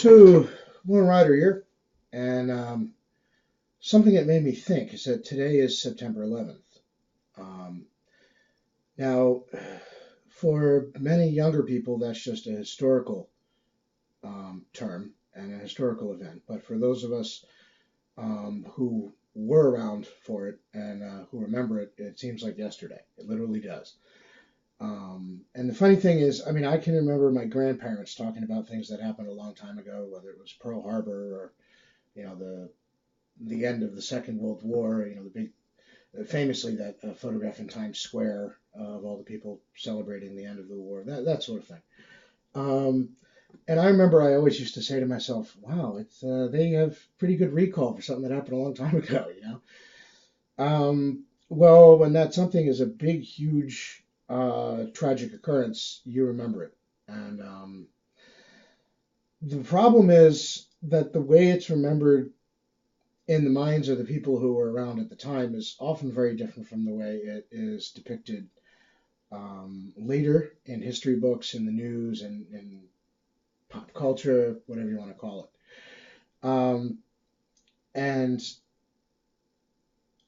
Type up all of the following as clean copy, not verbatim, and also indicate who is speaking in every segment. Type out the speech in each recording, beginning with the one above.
Speaker 1: So, one rider here, and something that made me think is that today is September 11th. Um, Now, for many younger people, that's just a historical term and a historical event. But for those of us who were around for it and who remember it, it seems like yesterday. It literally does. And the funny thing is, I mean, I can remember my grandparents talking about things that happened a long time ago, whether it was Pearl Harbor or the end of the Second World War. The big, famously that photograph in Times Square of all the people celebrating the end of the war, that sort of thing. Um, and I remember I always used to say to myself, "Wow, it's they have pretty good recall for something that happened a long time ago." Well, when that something is a big, huge, tragic occurrence, you remember it, and the problem is that the way it's remembered in the minds of the people who were around at the time is often very different from the way it is depicted later in history books, in the news, and in pop culture, whatever you want to call it. And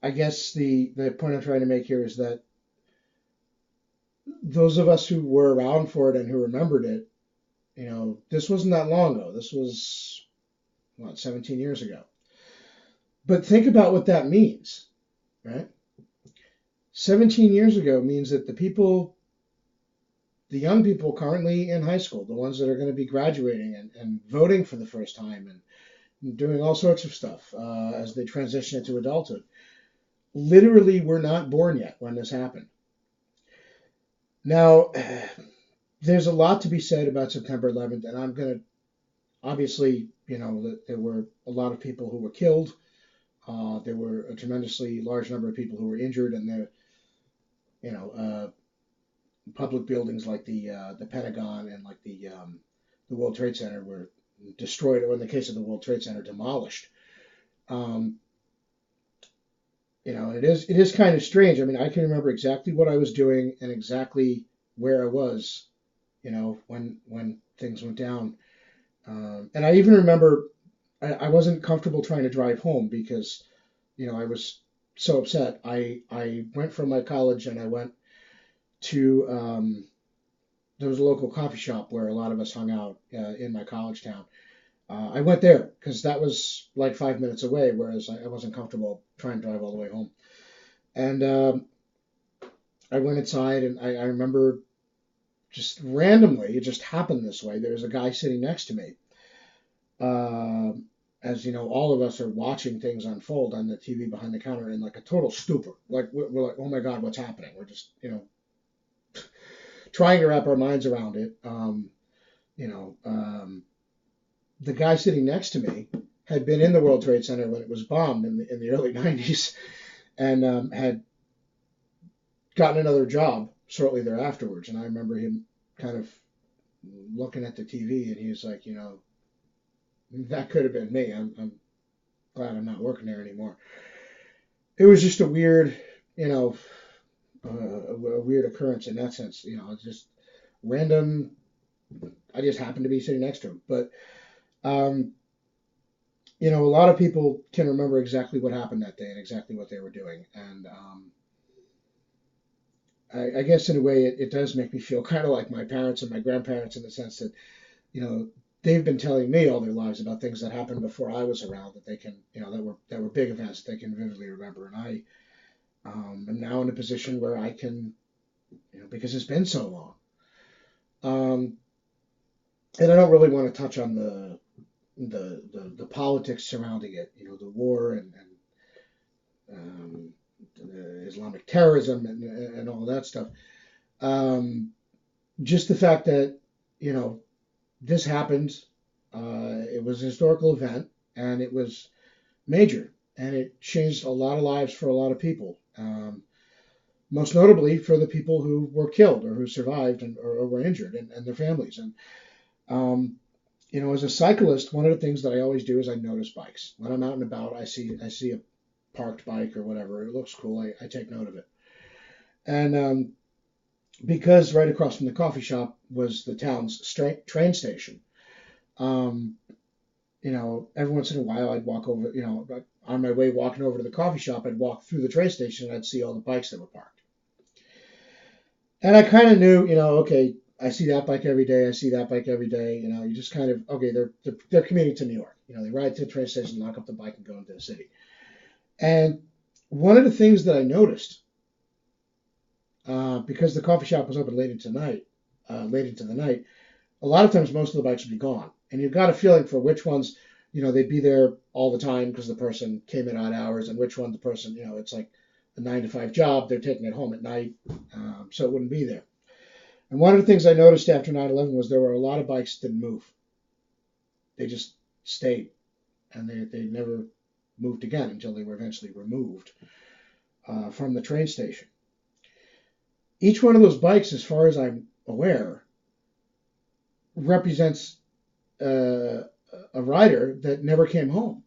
Speaker 1: I guess the point I'm trying to make here is that those of us who were around for it and who remembered it, this wasn't that long ago. This was, what, 17 years ago. But think about what that means, right? 17 years ago means that the young people currently in high school, the ones that are going to be graduating and voting for the first time and doing all sorts of stuff as they transition into adulthood, literally were not born yet when this happened. Now, there's a lot to be said about September 11th, and I'm going to obviously, that there were a lot of people who were killed. There were a tremendously large number of people who were injured, and public buildings like the Pentagon and like the World Trade Center were destroyed, or in the case of the World Trade Center, demolished. Um, it is kind of strange. I mean, I can remember exactly what I was doing and exactly where I was, when things went down. And I even remember I wasn't comfortable trying to drive home because, I was so upset. I went from my college and I went to there was a local coffee shop where a lot of us hung out in my college town. I went there because that was like 5 minutes away, whereas I wasn't comfortable trying to drive all the way home. And I went inside, and I remember just randomly, it just happened this way. There was a guy sitting next to me. Uh, as all of us are watching things unfold on the TV behind the counter in like a total stupor. Like we're like, oh my God, what's happening? We're just, trying to wrap our minds around it. You know, um, the guy sitting next to me had been in the World Trade Center when it was bombed in the early 90s and had gotten another job shortly thereafterwards. And I remember him kind of looking at the TV, and he was like, that could have been me. I'm glad I'm not working there anymore. It was just a weird, you know, a weird occurrence in that sense. It's just random. I just happened to be sitting next to him. But, um, a lot of people can remember exactly what happened that day and exactly what they were doing. And I guess in a way, it does make me feel kind of like my parents and my grandparents in the sense that, you know, they've been telling me all their lives about things that happened before I was around that they can, that were big events that they can vividly remember. And I am now in a position where I can, because it's been so long. Um, and I don't really want to touch on the politics surrounding it, the war and the Islamic terrorism and all that stuff. Um, just the fact that, you know, this happened. It was a historical event, and it was major, and it changed a lot of lives for a lot of people. Most notably for the people who were killed or who survived or were injured and their families. And um, as a cyclist, one of the things that I always do is I notice bikes. When I'm out and about, I see a parked bike or whatever. It looks cool. I take note of it. And because right across from the coffee shop was the town's train station, um, every once in a while I'd walk over, on my way walking over to the coffee shop, I'd walk through the train station and I'd see all the bikes that were parked. And I kind of knew, okay, I see that bike every day. I see that bike every day. You just kind of, okay, they're commuting to New York. They ride to the train station, lock up the bike, and go into the city. And one of the things that I noticed, because the coffee shop was open late into the night, a lot of times most of the bikes would be gone. And you've got a feeling for which ones, they'd be there all the time because the person came in odd hours, and which one the person, it's like a 9 to 5 job, they're taking it home at night, so it wouldn't be there. And one of the things I noticed after 9/11 was there were a lot of bikes that didn't move. They just stayed, and they never moved again until they were eventually removed from the train station. Each one of those bikes, as far as I'm aware, represents a rider that never came home,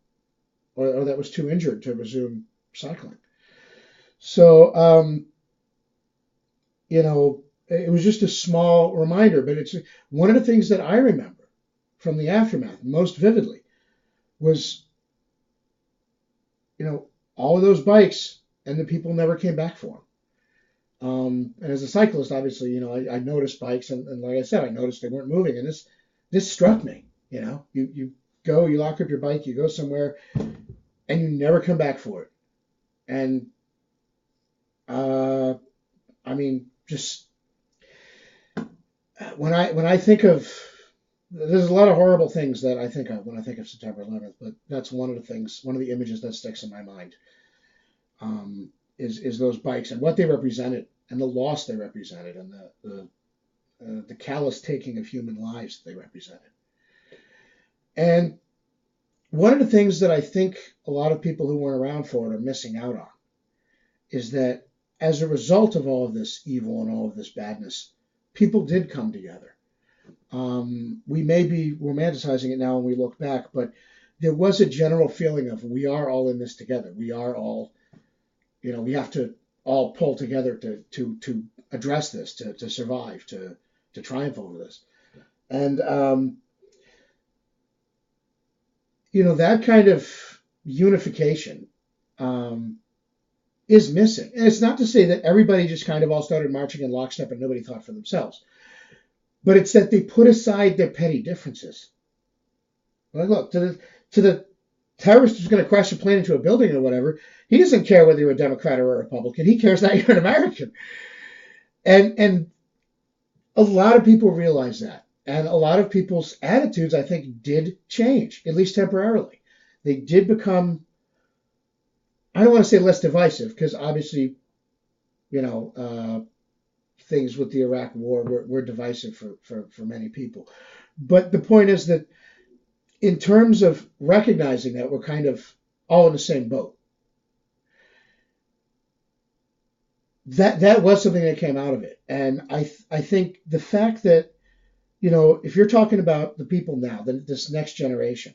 Speaker 1: or that was too injured to resume cycling. So, it was just a small reminder, but it's one of the things that I remember from the aftermath most vividly was, all of those bikes, and the people never came back for them. And as a cyclist, obviously, I noticed bikes, and like I said, I noticed they weren't moving, and this struck me. You go, you lock up your bike, you go somewhere, and you never come back for it. And just when I think of, there's a lot of horrible things that I think of when I think of September 11th, but that's one of the images that sticks in my mind, is those bikes and what they represented, and the loss they represented, and the callous taking of human lives they represented. And one of the things that I think a lot of people who weren't around for it are missing out on is that as a result of all of this evil and all of this badness, people did come together. We may be romanticizing it now when we look back, but there was a general feeling of, we are all in this together. We are all, we have to all pull together to address this, to survive, to triumph over this. And, that kind of unification is missing. And it's not to say that everybody just kind of all started marching in lockstep and nobody thought for themselves. But it's that they put aside their petty differences. Like, look, to the terrorist who's going to crash a plane into a building or whatever, he doesn't care whether you're a Democrat or a Republican. He cares that you're an American. And a lot of people realize that. And a lot of people's attitudes, I think, did change, at least temporarily. They did become, I don't want to say less divisive, because obviously, things with the Iraq War were divisive for many people. But the point is that in terms of recognizing that we're kind of all in the same boat, that was something that came out of it. And I think the fact that, if you're talking about the people now, this next generation,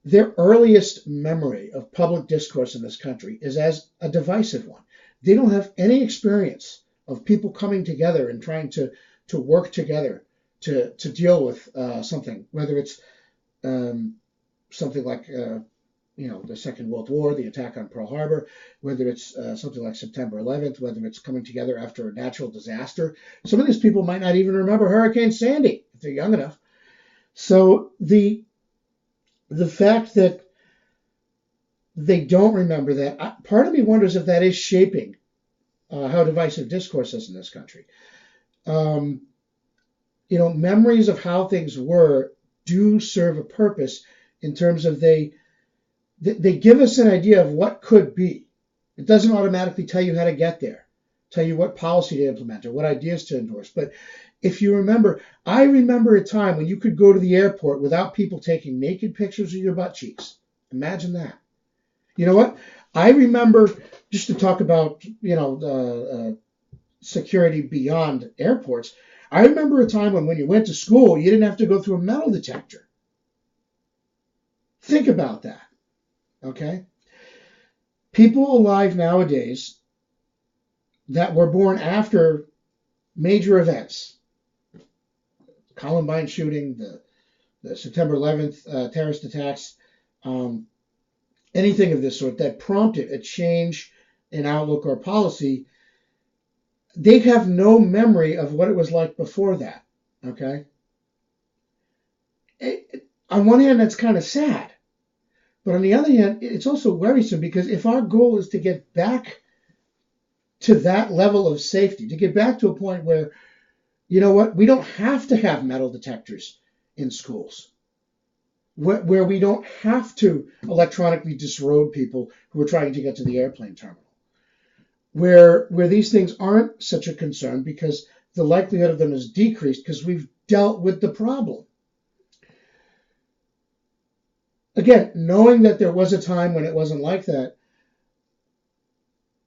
Speaker 1: their earliest memory of public discourse in this country is as a divisive one. They don't have any experience of people coming together and trying to work together to deal with something, whether it's something like the Second World War, the attack on Pearl Harbor, whether it's something like September 11th, whether it's coming together after a natural disaster. Some of these people might not even remember Hurricane Sandy if they're young enough. So the fact that they don't remember that, part of me wonders if that is shaping how divisive discourse is in this country. Memories of how things were do serve a purpose in terms of they give us an idea of what could be. It doesn't automatically tell you how to get there, tell you what policy to implement or what ideas to endorse. But if you remember, I remember a time when you could go to the airport without people taking naked pictures of your butt cheeks. Imagine that. You know what? I remember, just to talk about, security beyond airports, I remember a time when you went to school, you didn't have to go through a metal detector. Think about that. Okay? People alive nowadays that were born after major events, Columbine shooting, the the September 11th terrorist attacks, anything of this sort that prompted a change in outlook or policy, they have no memory of what it was like before that. Okay? On one hand, that's kind of sad. But on the other hand, it's also worrisome because if our goal is to get back to that level of safety, to get back to a point where, you know what, we don't have to have metal detectors in schools, where we don't have to electronically disrobe people who are trying to get to the airplane terminal, where these things aren't such a concern because the likelihood of them is decreased because we've dealt with the problem. Again, knowing that there was a time when it wasn't like that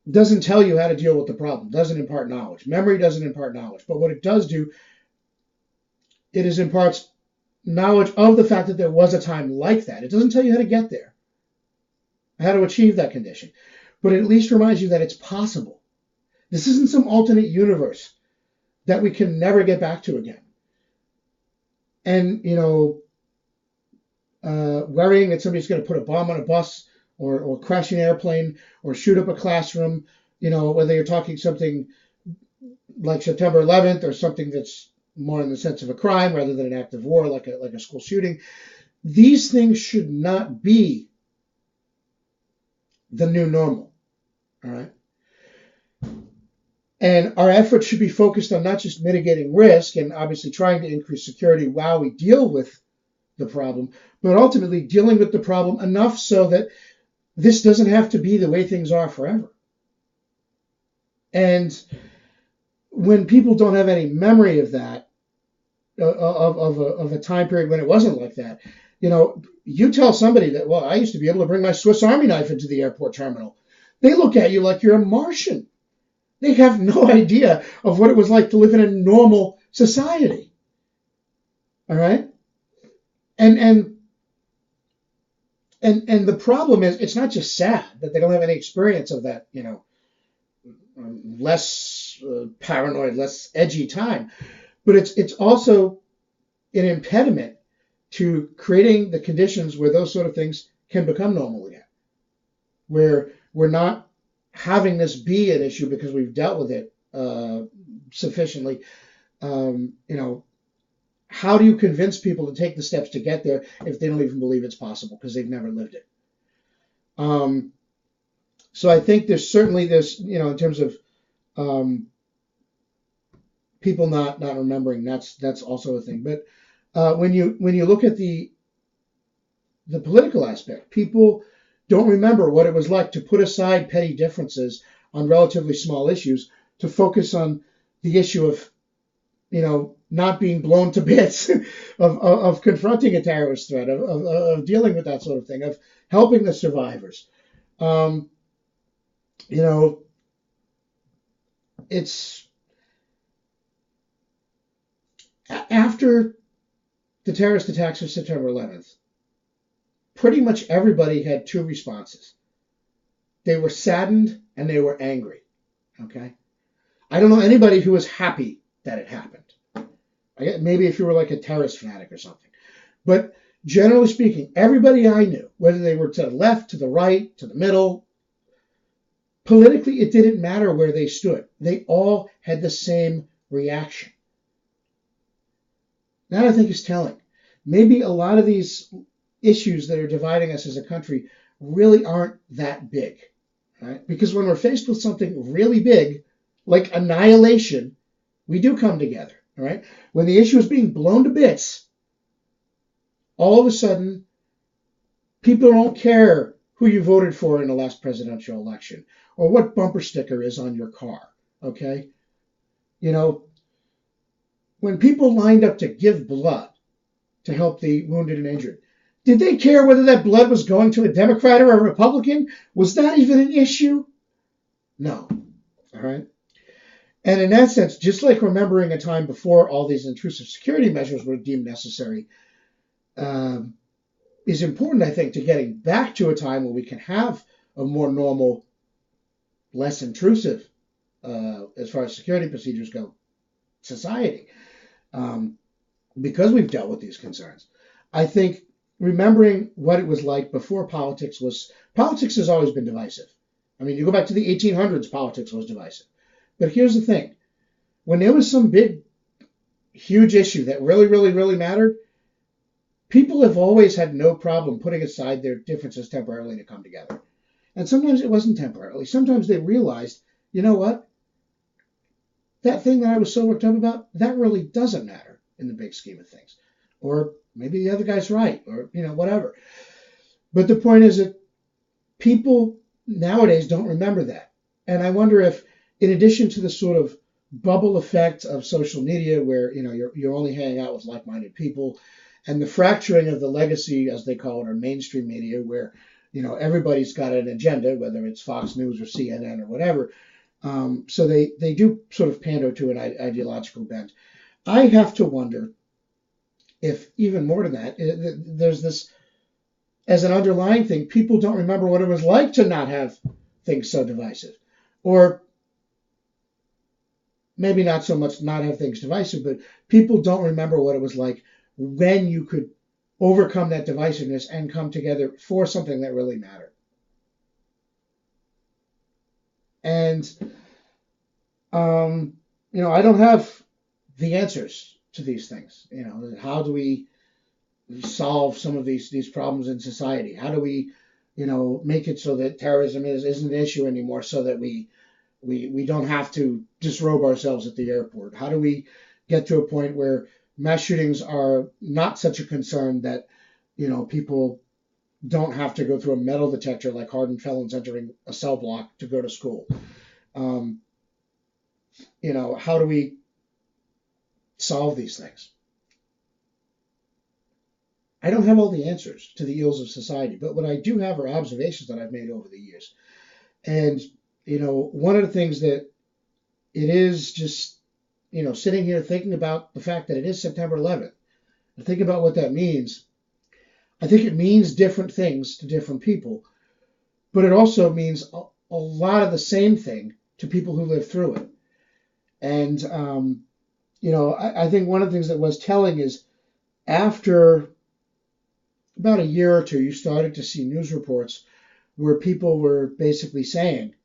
Speaker 1: doesn't tell you how to deal with the problem, doesn't impart knowledge. Memory doesn't impart knowledge. But what it does do, it is imparts knowledge of the fact that there was a time like that. It doesn't tell you how to get there, how to achieve that condition. But it at least reminds you that it's possible. This isn't some alternate universe that we can never get back to again. And, worrying that somebody's going to put a bomb on a bus or crash an airplane or shoot up a classroom, whether you're talking something like September 11th or something that's more in the sense of a crime rather than an act of war, like a school shooting. These things should not be the new normal, all right? And our efforts should be focused on not just mitigating risk and obviously trying to increase security while we deal with the problem, but ultimately dealing with the problem enough so that this doesn't have to be the way things are forever. And when people don't have any memory of that, of a time period when it wasn't like that, you tell somebody that, well, I used to be able to bring my Swiss Army knife into the airport terminal. They look at you like you're a Martian. They have no idea of what it was like to live in a normal society. All right? And the problem is, it's not just sad that they don't have any experience of that, less paranoid, less edgy time, but it's also an impediment to creating the conditions where those sort of things can become normal again, where we're not having this be an issue because we've dealt with it sufficiently. How do you convince people to take the steps to get there if they don't even believe it's possible because they've never lived it? So I think there's certainly this, in terms of people not remembering, that's also a thing. But when you look at the political aspect, people don't remember what it was like to put aside petty differences on relatively small issues to focus on the issue of, not being blown to bits, of confronting a terrorist threat, of dealing with that sort of thing, of helping the survivors. It's after the terrorist attacks of September 11th, pretty much everybody had two responses. They were saddened and they were angry. Okay? I don't know anybody who was happy that it happened. Maybe if you were like a terrorist fanatic or something. But generally speaking, everybody I knew, whether they were to the left, to the right, to the middle, politically, it didn't matter where they stood. They all had the same reaction. That, I think, is telling. Maybe a lot of these issues that are dividing us as a country really aren't that big. Right? Because when we're faced with something really big, like annihilation, we do come together. All right? When the issue is being blown to bits, all of a sudden, people don't care who you voted for in the last presidential election or what bumper sticker is on your car. Okay? When people lined up to give blood to help the wounded and injured, did they care whether that blood was going to a Democrat or a Republican? Was that even an issue? No. All right? And in that sense, just like remembering a time before all these intrusive security measures were deemed necessary, is important, I think, to getting back to a time where we can have a more normal, less intrusive, as far as security procedures go, society, because we've dealt with these concerns. I think remembering what it was like before politics has always been divisive. I mean, you go back to the 1800s, politics was divisive. But here's the thing. When there was some big, huge issue that really, really, really mattered, people have always had no problem putting aside their differences temporarily to come together. And sometimes it wasn't temporarily. Sometimes they realized, you know what? That thing that I was so worked up about, that really doesn't matter in the big scheme of things. Or maybe the other guy's right, or, whatever. But the point is that people nowadays don't remember that. And I wonder if, in addition to the sort of bubble effect of social media where, you're only hanging out with like-minded people, and the fracturing of the legacy, as they call it, or mainstream media, where, everybody's got an agenda, whether it's Fox News or CNN or whatever. So they do sort of pander to an ideological bent. I have to wonder if even more than that, there's this, as an underlying thing, people don't remember what it was like to not have things so divisive. Or maybe not so much not have things divisive, but people don't remember what it was like when you could overcome that divisiveness and come together for something that really mattered. And, I don't have the answers to these things. How do we solve some of these problems in society? How do we, make it so that terrorism isn't an issue anymore, so that we don't have to disrobe ourselves at the airport? How do we get to a point where mass shootings are not such a concern that, people don't have to go through a metal detector like hardened felons entering a cell block to go to school? How do we solve these things? I don't have all the answers to the ills of society, but what I do have are observations that I've made over the years. And, one of the things that it is just, sitting here thinking about the fact that it is September 11th, and think about what that means. I think it means different things to different people, but it also means a lot of the same thing to people who live through it. And, I think one of the things that was telling is after about a year or two, you started to see news reports where people were basically saying,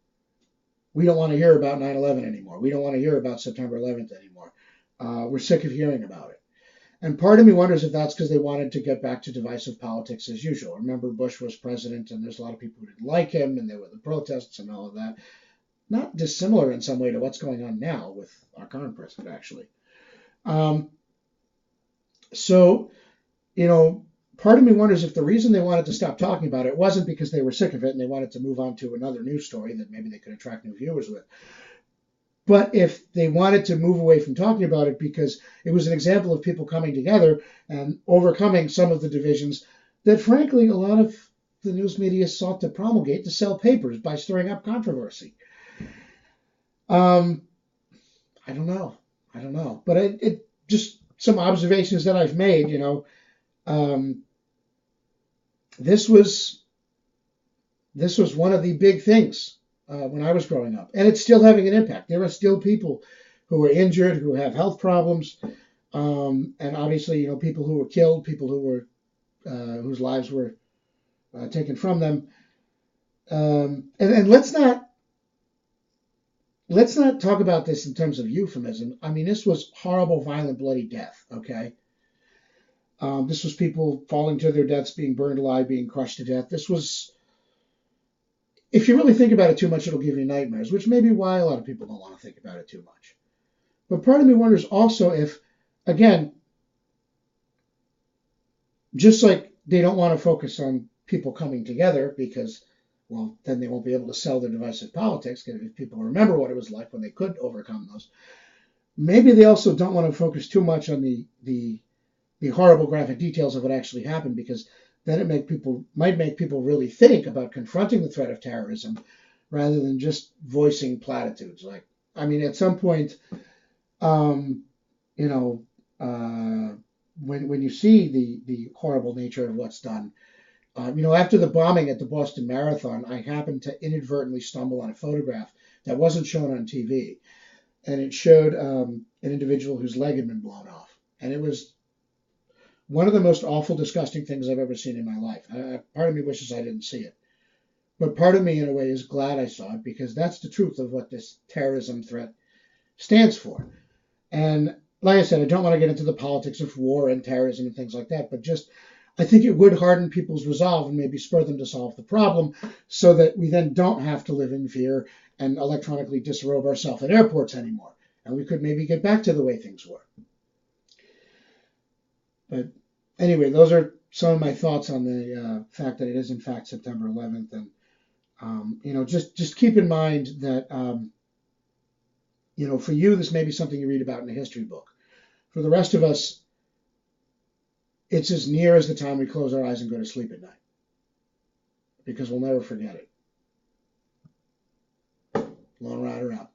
Speaker 1: we don't want to hear about 9/11 anymore. We don't want to hear about September 11th anymore. We're sick of hearing about it. And part of me wonders if that's because they wanted to get back to divisive politics as usual. Remember, Bush was president, and there's a lot of people who didn't like him, and there were the protests and all of that. Not dissimilar in some way to what's going on now with our current president, actually. So, part of me wonders if the reason they wanted to stop talking about it wasn't because they were sick of it and they wanted to move on to another news story that maybe they could attract new viewers with. But if they wanted to move away from talking about it because it was an example of people coming together and overcoming some of the divisions that, frankly, a lot of the news media sought to promulgate to sell papers by stirring up controversy. I don't know. But it just some observations that I've made, this was one of the big things when I was growing up, and it's still having an impact. There are still people who are injured, who have health problems, and obviously, people who were killed, people who were whose lives were taken from them. And let's not talk about this in terms of euphemism. I mean, this was horrible, violent, bloody death. Okay. This was people falling to their deaths, being burned alive, being crushed to death. This was, if you really think about it too much, it'll give you nightmares, which may be why a lot of people don't want to think about it too much. But part of me wonders also if, again, just like they don't want to focus on people coming together because, well, then they won't be able to sell their divisive politics, because if people remember what it was like when they could overcome those, maybe they also don't want to focus too much on the horrible graphic details of what actually happened, because then it might make people really think about confronting the threat of terrorism rather than just voicing platitudes. Like, I mean, at some point, when you see the horrible nature of what's done, after the bombing at the Boston Marathon, I happened to inadvertently stumble on a photograph that wasn't shown on TV, and it showed an individual whose leg had been blown off, and it was one of the most awful, disgusting things I've ever seen in my life. Part of me wishes I didn't see it. But part of me, in a way, is glad I saw it, because that's the truth of what this terrorism threat stands for. And like I said, I don't want to get into the politics of war and terrorism and things like that, but just I think it would harden people's resolve and maybe spur them to solve the problem, so that we then don't have to live in fear and electronically disrobe ourselves at airports anymore. And we could maybe get back to the way things were. But anyway, those are some of my thoughts on the fact that it is, in fact, September 11th. And just keep in mind that, for you, this may be something you read about in a history book. For the rest of us, it's as near as the time we close our eyes and go to sleep at night, because we'll never forget it. Lone Rider out.